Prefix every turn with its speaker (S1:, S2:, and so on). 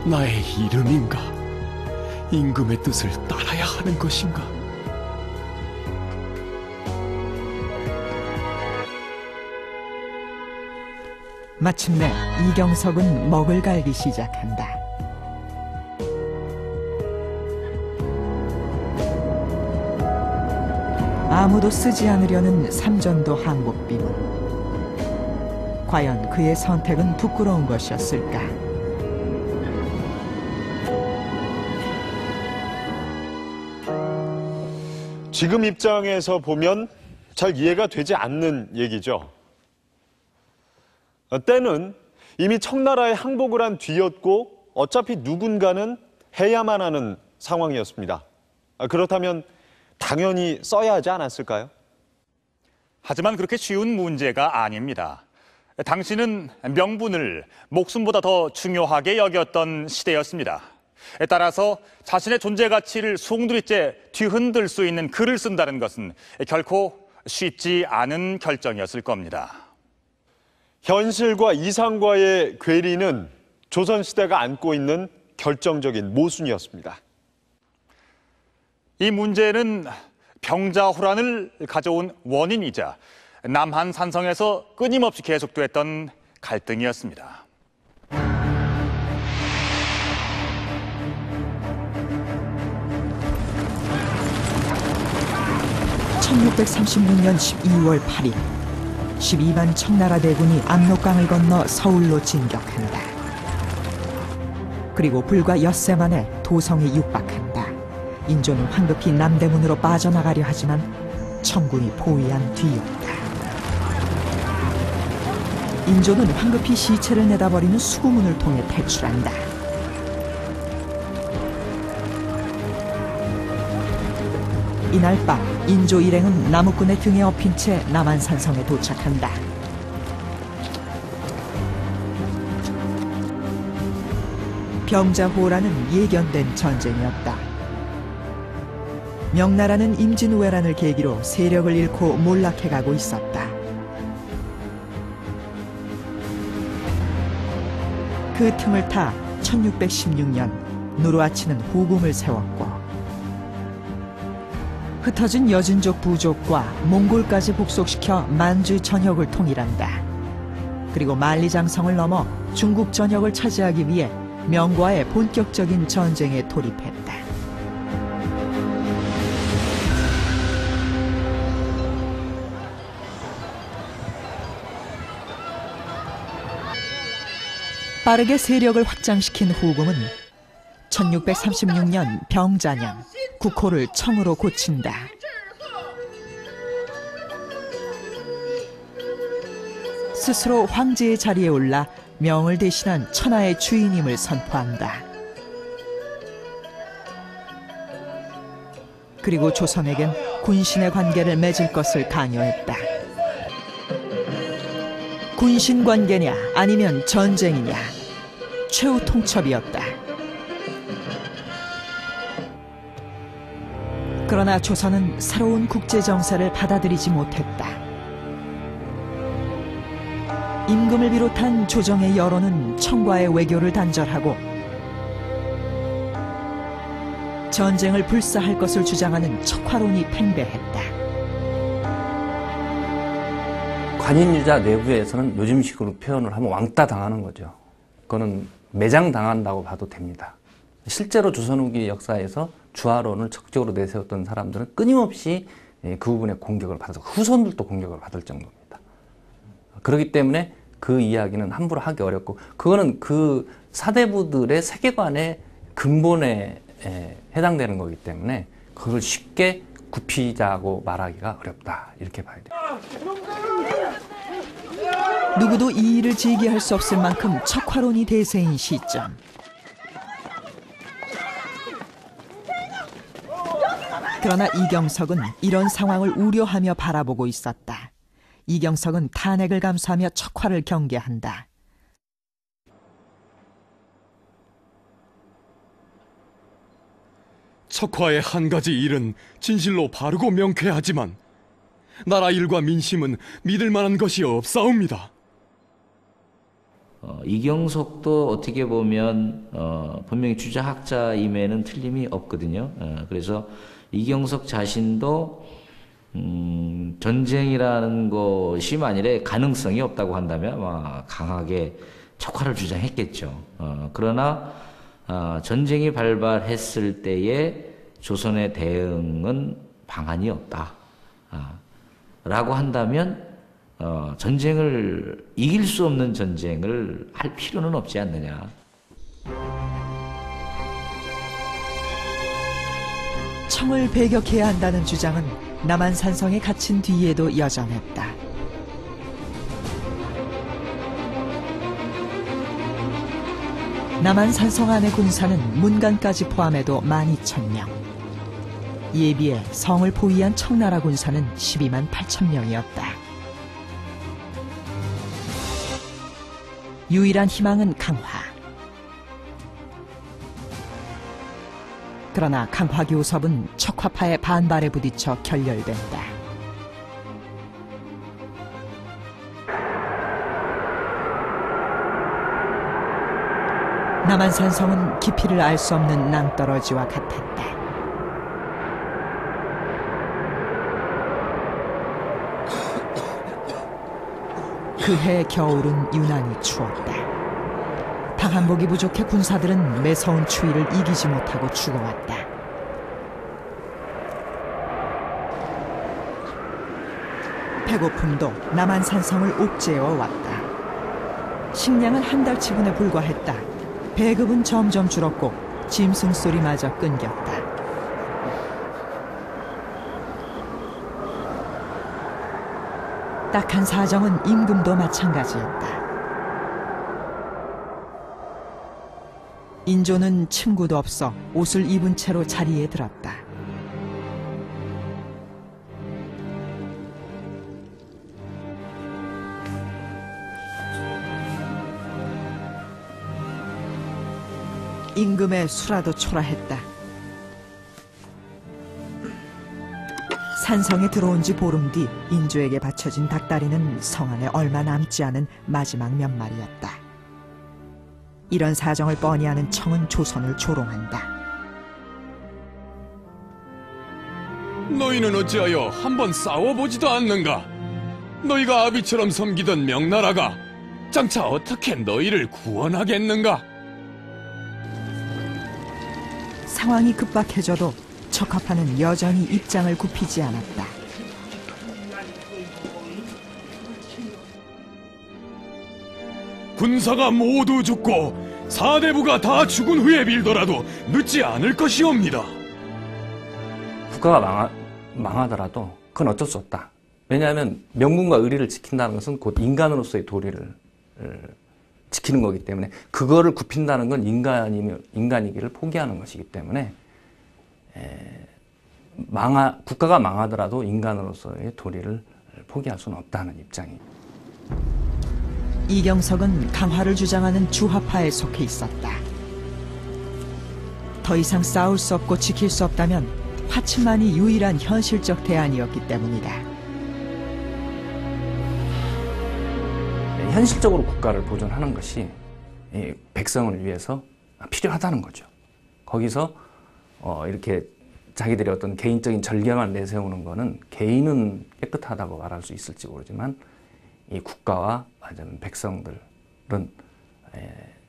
S1: 나의 이름인가? 임금의 뜻을 따라야 하는 것인가?
S2: 마침내 이경석은 먹을 갈기 시작한다. 아무도 쓰지 않으려는 삼전도 항복비문. 과연 그의 선택은 부끄러운 것이었을까?
S3: 지금 입장에서 보면 잘 이해가 되지 않는 얘기죠. 때는 이미 청나라에 항복을 한 뒤였고 어차피 누군가는 해야만 하는 상황이었습니다. 그렇다면 당연히 써야 하지 않았을까요?
S4: 하지만 그렇게 쉬운 문제가 아닙니다. 당시는 명분을 목숨보다 더 중요하게 여겼던 시대였습니다. 따라서 자신의 존재 가치를 송두리째 뒤흔들 수 있는 글을 쓴다는 것은 결코 쉽지 않은 결정이었을 겁니다.
S3: 현실과 이상과의 괴리는 조선시대가 안고 있는 결정적인 모순이었습니다.
S4: 이 문제는 병자호란을 가져온 원인이자 남한 산성에서 끊임없이 계속됐던 갈등이었습니다.
S2: 1636년 12월 8일 12만 청나라 대군이 압록강을 건너 서울로 진격한다. 그리고 불과 엿새 만에 도성에 육박한다. 인조는 황급히 남대문으로 빠져나가려 하지만 청군이 포위한 뒤였다. 인조는 황급히 시체를 내다버리는 수구문을 통해 탈출한다. 이날 밤 인조 일행은 남욱군의 등에 업힌 채 남한산성에 도착한다. 병자호란은 예견된 전쟁이었다. 명나라는 임진왜란을 계기로 세력을 잃고 몰락해가고 있었다. 그 틈을 타 1616년 누르아치는 후금을 세웠고 흩어진 여진족 부족과 몽골까지 복속시켜 만주 전역을 통일한다. 그리고 만리장성을 넘어 중국 전역을 차지하기 위해 명과의 본격적인 전쟁에 돌입했다. 빠르게 세력을 확장시킨 후금은 1636년 병자년 국호를 청으로 고친다. 스스로 황제의 자리에 올라 명을 대신한 천하의 주인임을 선포한다. 그리고 조선에겐 군신의 관계를 맺을 것을 강요했다. 군신 관계냐 아니면 전쟁이냐, 최후 통첩이었다. 그러나 조선은 새로운 국제 정세를 받아들이지 못했다. 임금을 비롯한 조정의 여론은 청과의 외교를 단절하고 전쟁을 불사할 것을 주장하는 척화론이 팽배했다.
S5: 관인유자 내부에서는 요즘식으로 표현을 하면 왕따 당하는 거죠. 그거는 매장당한다고 봐도 됩니다. 실제로 조선 후기 역사에서 주화론을 적극적으로 내세웠던 사람들은 끊임없이 그 부분에 공격을 받아서 후손들도 공격을 받을 정도입니다. 그렇기 때문에 그 이야기는 함부로 하기 어렵고, 그거는 그 사대부들의 세계관의 근본에 해당되는 거기 때문에 그걸 쉽게 굽히자고 말하기가 어렵다, 이렇게 봐야 돼요.
S2: 누구도 이 일을 제기할 수 없을 만큼 척화론이 대세인 시점. 그러나 이경석은 이런 상황을 우려하며 바라보고 있었다. 이경석은 탄핵을 감수하며 척화를 경계한다.
S1: 척화의 한 가지 일은 진실로 바르고 명쾌하지만 나라 일과 민심은 믿을 만한 것이 없사옵니다.
S6: 이경석도 어떻게 보면 분명히 주자학자임에는 틀림이 없거든요. 그래서 이경석 자신도 전쟁이라는 것이 만일에 가능성이 없다고 한다면 아마 강하게 척화를 주장했겠죠. 그러나 전쟁이 발발했을 때에 조선의 대응은 방안이 없다 라고 한다면 전쟁을 이길 수 없는 전쟁을 할 필요는 없지 않느냐.
S2: 청을 배격해야 한다는 주장은 남한산성에 갇힌 뒤에도 여전했다. 남한산성 안의 군사는 문간까지 포함해도 12,000명. 이에 비해 성을 포위한 청나라 군사는 12만 8천 명이었다. 유일한 희망은 강화. 그러나 강화 교섭은 척화파의 반발에 부딪혀 결렬된다. 남한산성은 깊이를 알 수 없는 낭떠러지와 같았다. 그해 겨울은 유난히 추웠다. 방한복이 부족해 군사들은 매서운 추위를 이기지 못하고 죽어왔다. 배고픔도 남한산성을 옥죄어 왔다. 식량은 한 달치분에 불과했다. 배급은 점점 줄었고 짐승 소리마저 끊겼다. 딱한 사정은 임금도 마찬가지였다. 인조는 침구도 없어 옷을 입은 채로 자리에 들었다. 임금의 수라도 초라했다. 산성에 들어온 지 보름 뒤 인조에게 바쳐진 닭다리는 성 안에 얼마 남지 않은 마지막 몇 마리였다. 이런 사정을 뻔히 아는 청은 조선을 조롱한다.
S1: 너희는 어찌하여 한번 싸워보지도 않는가? 너희가 아비처럼 섬기던 명나라가 장차 어떻게 너희를 구원하겠는가?
S2: 상황이 급박해져도 척화파는 여전히 입장을 굽히지 않았다.
S1: 군사가 모두 죽고 사대부가 다 죽은 후에 빌더라도 늦지 않을 것이옵니다.
S5: 국가가 망하더라도 그건 어쩔 수 없다. 왜냐하면 명분과 의리를 지킨다는 것은 곧 인간으로서의 도리를 지키는 거기 때문에 그거를 굽힌다는 건 인간이기를 포기하는 것이기 때문에 국가가 망하더라도 인간으로서의 도리를 포기할 수는 없다는 입장이.
S2: 이경석은 강화를 주장하는 주화파에 속해 있었다. 더 이상 싸울 수 없고 지킬 수 없다면 화친만이 유일한 현실적 대안이었기 때문이다.
S5: 현실적으로 국가를 보존하는 것이 백성을 위해서 필요하다는 거죠. 거기서 이렇게 자기들의 어떤 개인적인 절개만 내세우는 거는 개인은 깨끗하다고 말할 수 있을지 모르지만 이 국가와 백성들은